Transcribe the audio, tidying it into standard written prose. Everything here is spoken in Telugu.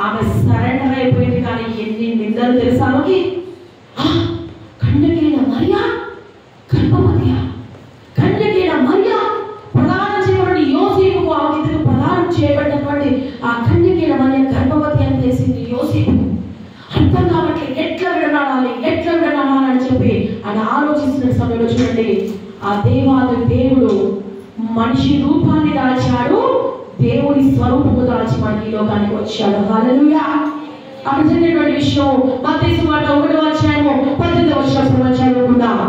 ఆమె సరెండర్ అయిపోయింది. కానీ ఎన్ని నిందలు తెలుసా ఆమెకి? కన్యకైన మరియ గర్భవతియా? కన్యకైన మరియ ప్రదానం చేయబడి యోసేపుకు ఆమెకు ప్రదానం చేయబడినటువంటి ఆ కన్యకైన మరియ గర్భవతి అని తెలిసింది యోసేపు. అర్థం కాబట్టి ఎట్లా విడనాడాలి అని చెప్పి ఆయన ఆలోచిస్తున్న సమయంలో చూడండి, ఆ దేవుడు మనిషి రూపాన్ని దాల్చాడు, దేవుని స్వరూపము దాల్చి మనకి ఈ లోకానికి వచ్చాడు. హల్లెలూయా. అక్కడ జరిగినటువంటి విషయం మత్తయి సువార్త 1వ అధ్యాయము 18వ వచనం చదువుకుందాం.